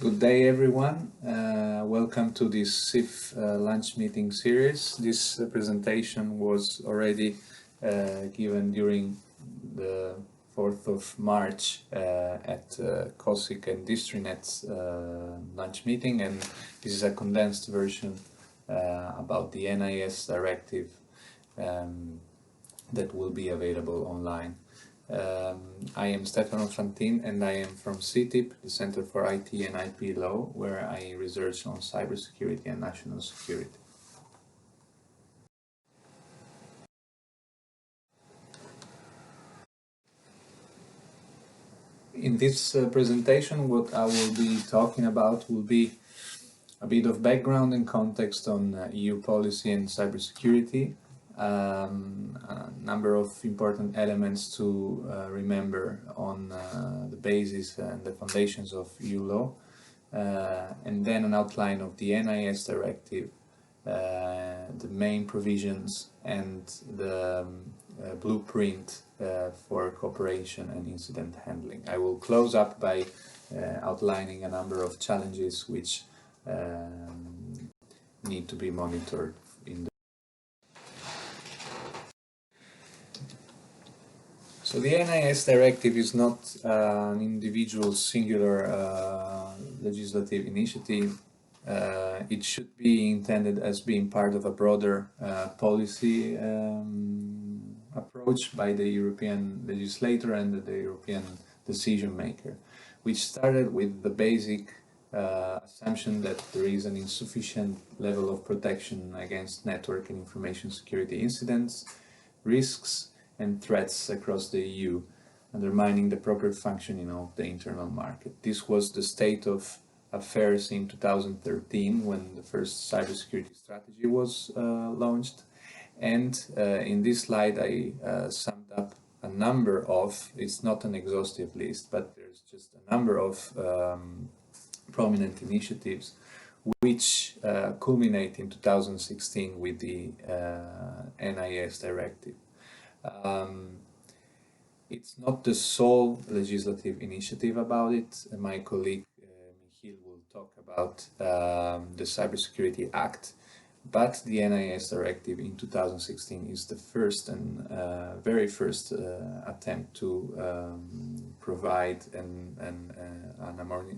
Good day, everyone. Welcome to this CIF lunch meeting series. This presentation was already given during the 4th of March at COSIC and Distrinet's lunch meeting, and this is a condensed version about the NIS Directive that will be available online. I am Stefano Fantin and I am from CITIP, the Center for IT and IP Law, where I research on cybersecurity and national security. In this presentation, what I will be talking about will be a bit of background and context on EU policy and cybersecurity, a number of important elements to remember on the basis and the foundations of EU law, and then an outline of the NIS Directive, the main provisions and the blueprint for cooperation and incident handling. I will close up by outlining a number of challenges which need to be monitored in the. So the NIS Directive is not an individual singular legislative initiative. It should be intended as being part of a broader policy approach by the European legislator and the European decision maker, which started with the basic assumption that there is an insufficient level of protection against network and information security incidents, risks and threats across the EU, undermining the proper functioning of the internal market. This was the state of affairs in 2013 when the first cybersecurity strategy was launched. And in this slide I summed up a number of, it's not an exhaustive list, but there's just a number of prominent initiatives which culminate in 2016 with the NIS Directive. It's not the sole legislative initiative about it. My colleague Michiel will talk about the Cybersecurity Act, but the NIS Directive in 2016 is the first and very first attempt to provide an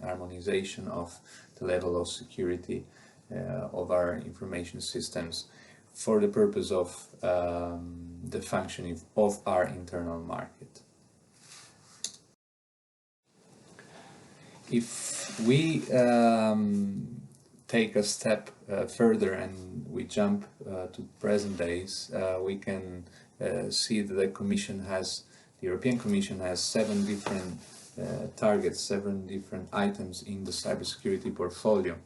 harmonization of the level of security of our information systems for the purpose of the functioning of our internal market. If we take a step further and we jump to present days, we can see that the European Commission has 7 different targets, 7 different items in the cybersecurity portfolio.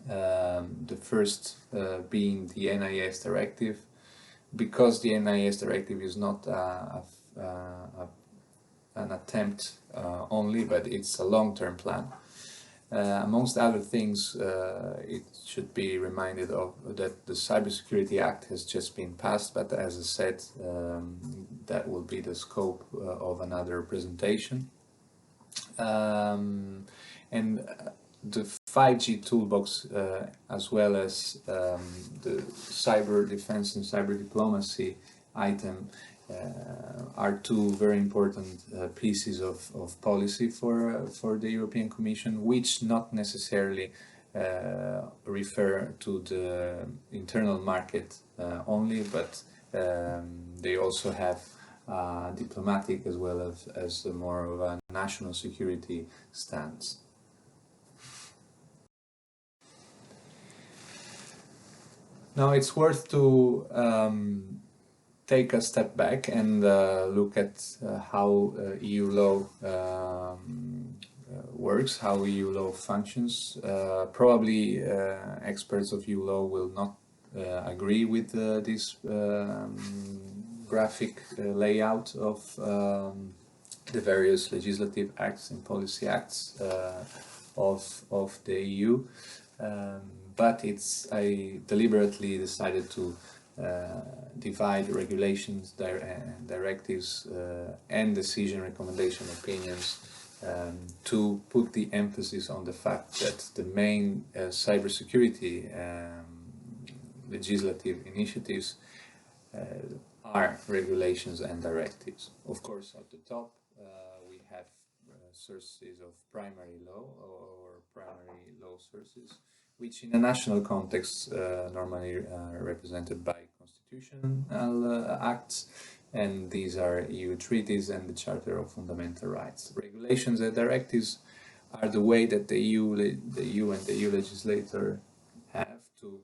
The first being the NIS Directive, because the NIS Directive is not an attempt only, but it's a long-term plan. Amongst other things, it should be reminded of that the Cybersecurity Act has just been passed, but as I said, that will be the scope of another presentation. And the 5G toolbox, as well as the cyber defense and cyber diplomacy item, are 2 very important pieces of policy for the European Commission, which not necessarily refer to the internal market only, but they also have diplomatic as well as more of a national security stance. Now it's worth to take a step back and look at how EU law works, how EU law functions. Probably experts of EU law will not agree with this graphic layout of the various legislative acts and policy acts of the EU. But I deliberately decided to divide regulations, directives and decision recommendation opinions to put the emphasis on the fact that the main cybersecurity legislative initiatives are regulations and directives. Of course, at the top we have sources of primary law or primary law sources, which in a national context normally are represented by constitutional acts, and these are EU treaties and the Charter of Fundamental Rights. Regulations and directives are the way that the EU and the EU legislator have to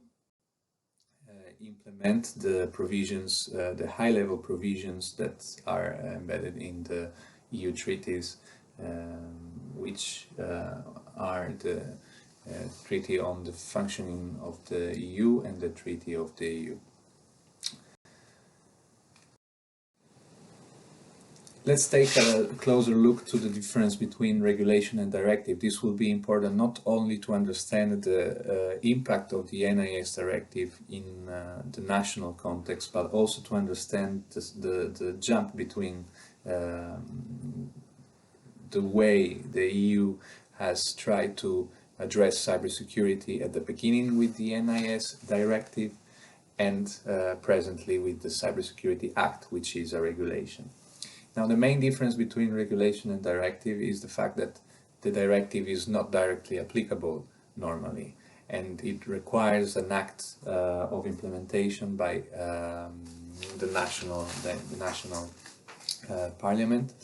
implement the provisions, the high-level provisions that are embedded in the EU treaties, which are the Treaty on the Functioning of the EU and the Treaty of the EU. Let's take a closer look to the difference between regulation and directive. This will be important not only to understand the impact of the NIS Directive in the national context, but also to understand the jump between the way the EU has tried to address cybersecurity at the beginning with the NIS Directive and presently with the Cybersecurity Act, which is a regulation. Now, the main difference between regulation and directive is the fact that the directive is not directly applicable normally, and it requires an act of implementation by the national parliament,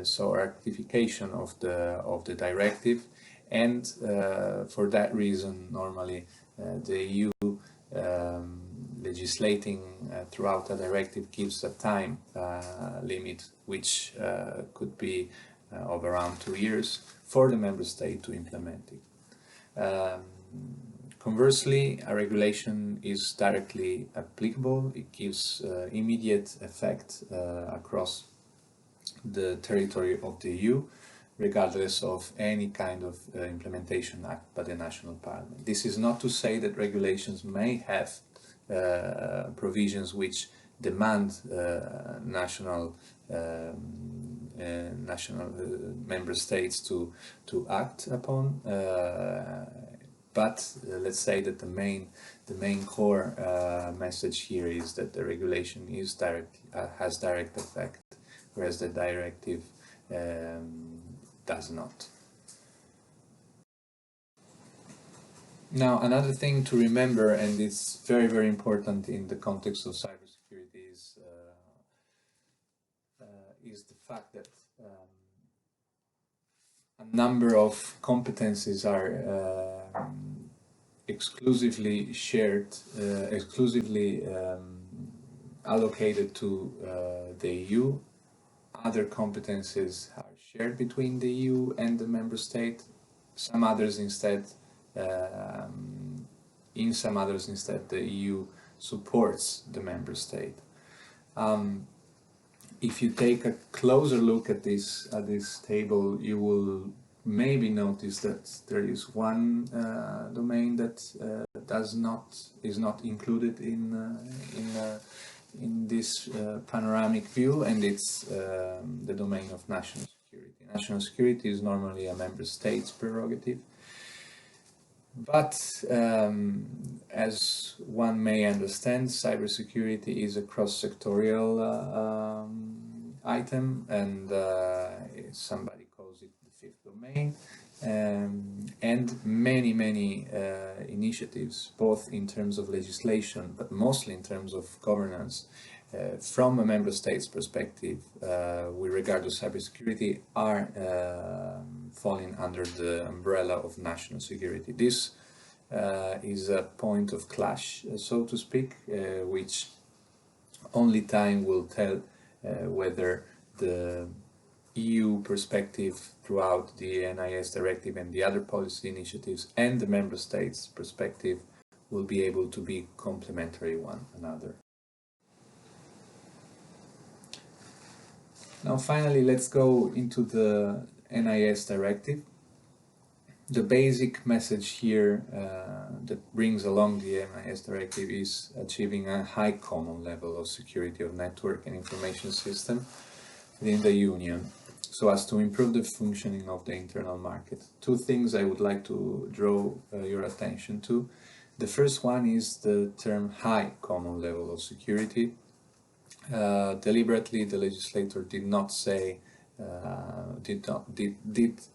so ratification of the directive, and for that reason, normally the EU legislating throughout a directive gives a time limit, which could be of around 2 years for the member state to implement it. Conversely, a regulation is directly applicable. It gives immediate effect across the territory of the EU, regardless of any kind of implementation act by the national parliament. This is not to say that regulations may have provisions which demand national member states to act upon, but let's say that the main core message here is that the regulation is has direct effect, whereas the directive does not. Now, another thing to remember, and it's very, very important in the context of cybersecurity, is the fact that a number of competencies are exclusively shared, exclusively allocated to the EU. Other competencies are shared between the EU and the member state. Some others instead in some others instead the EU supports the member state. If you take a closer look at this table, you will maybe notice that there is one domain that is not included in this panoramic view, and it's the domain of national security. National security is normally a member state's prerogative. But as one may understand, cybersecurity is a cross-sectorial item, and somebody calls it the fifth domain, and many initiatives, both in terms of legislation, but mostly in terms of governance, from a member state's perspective, with regard to cybersecurity, are falling under the umbrella of national security. This is a point of clash, so to speak, which only time will tell whether the EU perspective throughout the NIS Directive and the other policy initiatives and the member states' perspective will be able to be complementary one another. Now finally, let's go into the NIS Directive. The basic message here that brings along the NIS Directive is achieving a high common level of security of network and information system within the Union. so as to improve the functioning of the internal market. Two things I would like to draw your attention to. The first one is the term high common level of security. Deliberately, the legislator did not say, did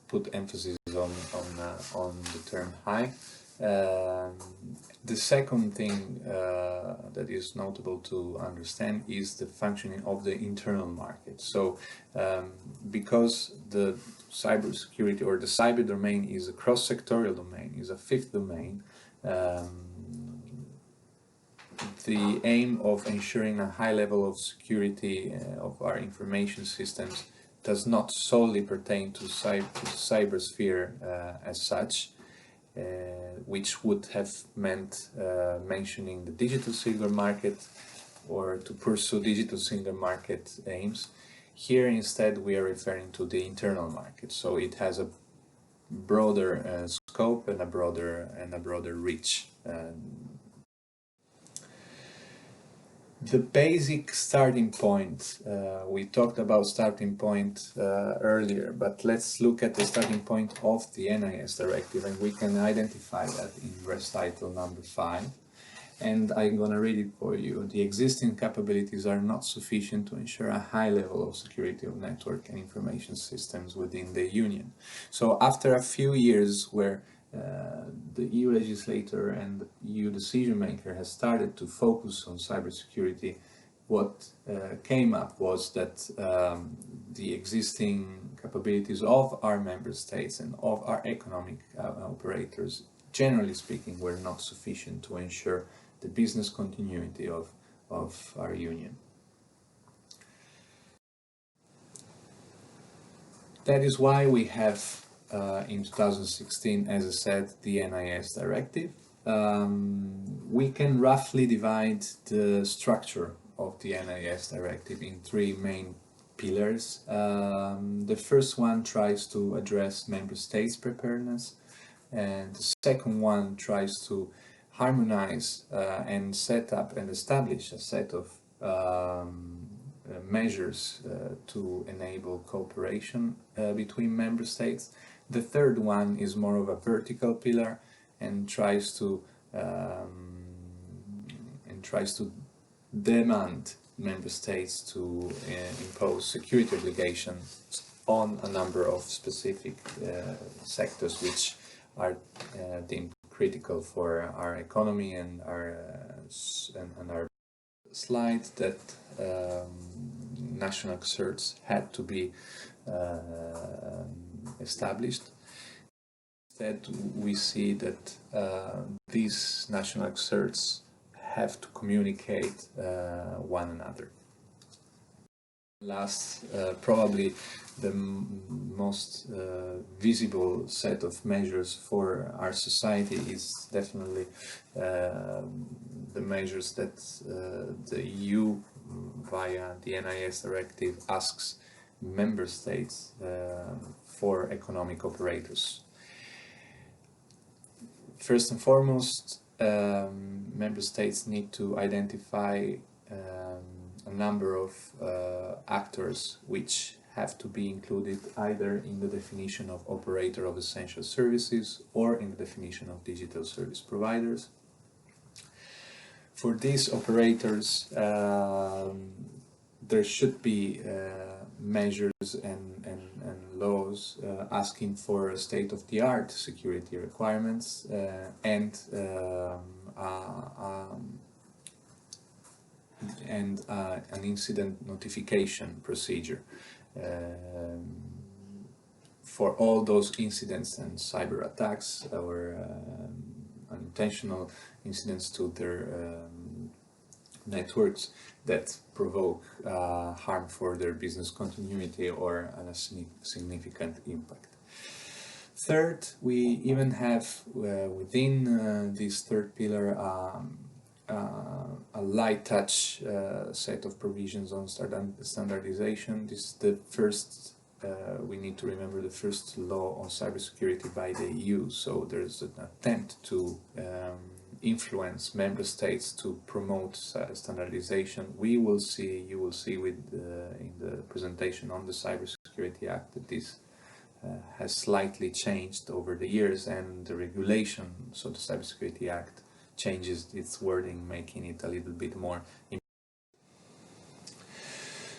put emphasis on the term high. The second thing that is notable to understand is the functioning of the internal market. So, because the cybersecurity or the cyber domain is a cross-sectorial domain, is a fifth domain, the aim of ensuring a high level of security of our information systems does not solely pertain to cybersphere as such, which would have meant mentioning the digital single market or to pursue digital single market aims. Here instead we are referring to the internal market, so it has a broader scope and a broader reach. The basic starting point, we talked about starting point earlier, but let's look at the starting point of the NIS Directive, and we can identify that in recital number 5. And I'm going to read it for you. The existing capabilities are not sufficient to ensure a high level of security of network and information systems within the Union. So after a few years where the EU legislator and the EU decision maker has started to focus on cybersecurity, what came up was that the existing capabilities of our member states and of our economic operators, generally speaking, were not sufficient to ensure the business continuity of our Union. That is why we have in 2016, as I said, the NIS Directive. We can roughly divide the structure of the NIS Directive in 3 main pillars. The first one tries to address member states' preparedness, and the second one tries to harmonize and set up and establish a set of measures to enable cooperation between member states. The third one is more of a vertical pillar and tries to demand member states to impose security obligations on a number of specific sectors which are deemed critical for our economy and our slide that national exerts had to be established. Instead, we see that these national exerts have to communicate one another. Last, probably the most visible set of measures for our society is definitely the measures that the EU, via the NIS Directive, asks member states for economic operators. First and foremost, member states need to identify a number of actors which have to be included either in the definition of operator of essential services or in the definition of digital service providers. For these operators, there should be measures and laws asking for state-of-the-art security requirements and an incident notification procedure for all those incidents and cyber attacks or unintentional incidents to their networks that provoke harm for their business continuity or a significant impact. Third, we even have within this third pillar a light touch set of provisions on standardization. This is the first, we need to remember, the first law on cybersecurity by the EU, so there's an attempt to influence member states to promote standardization. We will see, you will see with in the presentation on the cybersecurity Cybersecurity Act, that this has slightly changed over the years, and the regulation, so the Cybersecurity Act, changes its wording, making it a little bit more.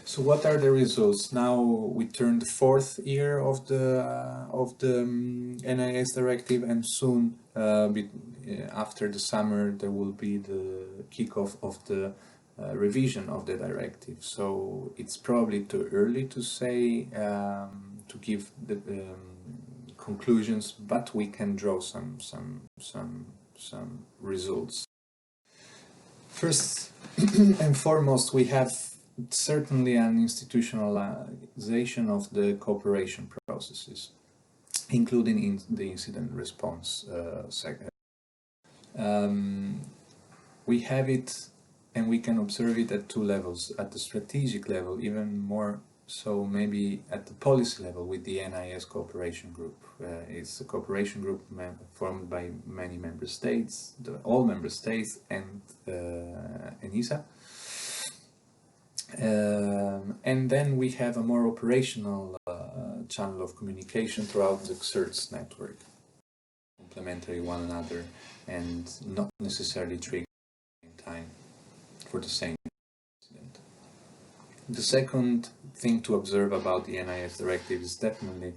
So what are the results? Now we turn the fourth year of the NIS Directive, and soon, after the summer, there will be the kickoff of the revision of the directive. So it's probably too early to say, to give the conclusions, but we can draw some results. First and foremost, we have certainly an institutionalization of the cooperation processes, including in the incident response segment. We have it, and we can observe it at two levels: at the strategic level, even more so maybe at the policy level, with the NIS cooperation group. It's a cooperation group formed by many member states, all member states, and ENISA. And then we have a more operational channel of communication throughout the CERTS network, complementary one another and not necessarily triggering time for the same incident. The second thing to observe about the NIS Directive is definitely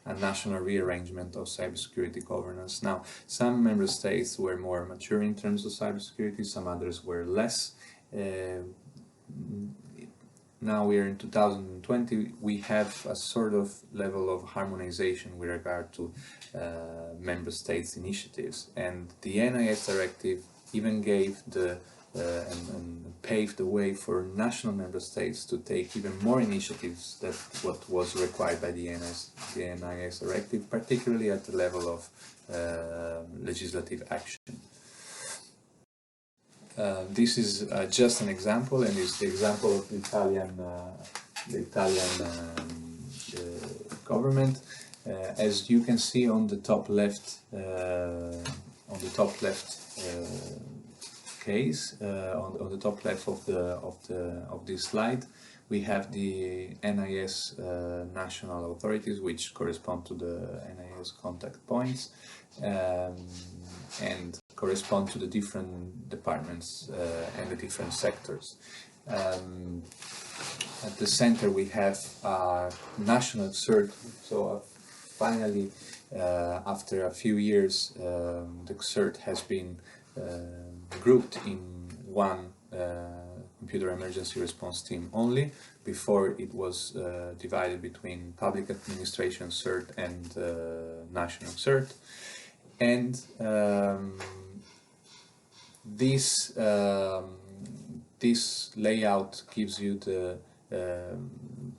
a national rearrangement of cybersecurity governance. Now, some member states were more mature in terms of cybersecurity, some others were less. Now we are in 2020, we have a sort of level of harmonization with regard to member states' initiatives, and the NIS Directive even gave and paved the way for national member states to take even more initiatives than what was required by the NIS Directive, particularly at the level of legislative action. This is just an example, and it's the example of the Italian government. As you can see on the top left, case, on the top left of this slide, we have the NIS national authorities, which correspond to the NIS contact points, and correspond to the different departments and the different sectors. At the center we have a national CERT, so finally, after a few years, the CERT has been grouped in one computer emergency response team only. Before, it was divided between public administration CERT and national CERT, and this layout gives you the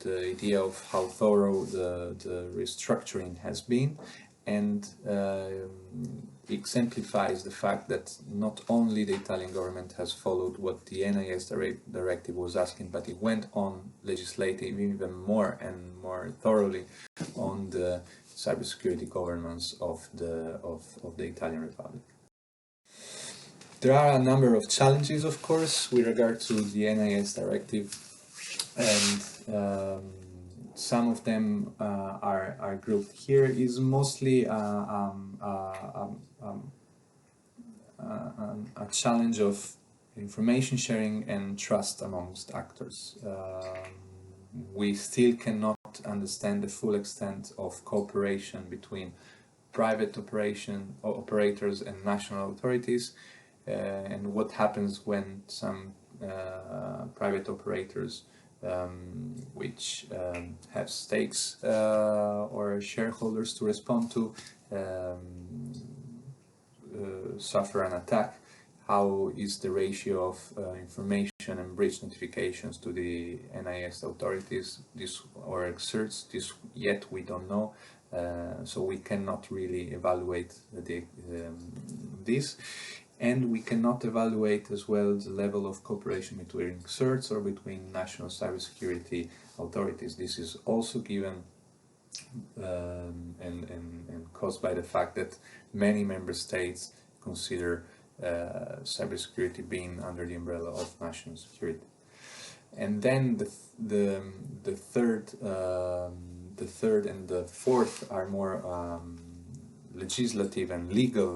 idea of how thorough the restructuring has been, and exemplifies the fact that not only the Italian government has followed what the NIS Directive was asking, but it went on legislating even more and more thoroughly on the cybersecurity governance of the Italian Republic. There are a number of challenges, of course, with regard to the NIS Directive, and some of them are grouped here. Is mostly a challenge of information sharing and trust amongst actors. We still cannot understand the full extent of cooperation between private operators and national authorities, and what happens when some private operators which have stakes or shareholders to respond to suffer an attack. How is the ratio of information and breach notifications to the NIS authorities, or CERTs? This yet we don't know, so we cannot really evaluate this. And we cannot evaluate as well the level of cooperation between CERTs or between national cybersecurity authorities. This is also given and caused by the fact that many member states consider cybersecurity being under the umbrella of national security. And then the third the third and the fourth are more legislative and legal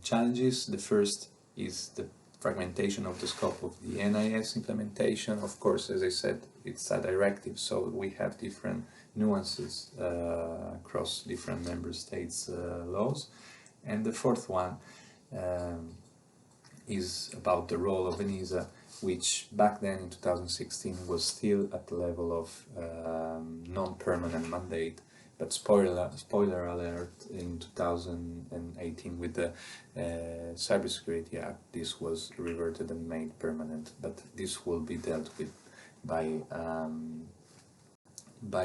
challenges. The first is the fragmentation of the scope of the NIS implementation. Of course, as I said, it's a directive, so we have different nuances across different member states' laws. And the fourth one is about the role of ENISA, which back then in 2016 was still at the level of non-permanent mandate. But spoiler alert, in 2018 with the Cybersecurity Act, this was reverted and made permanent. But this will be dealt with by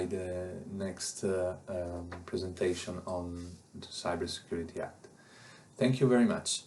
the next presentation on the Cybersecurity Act. Thank you very much.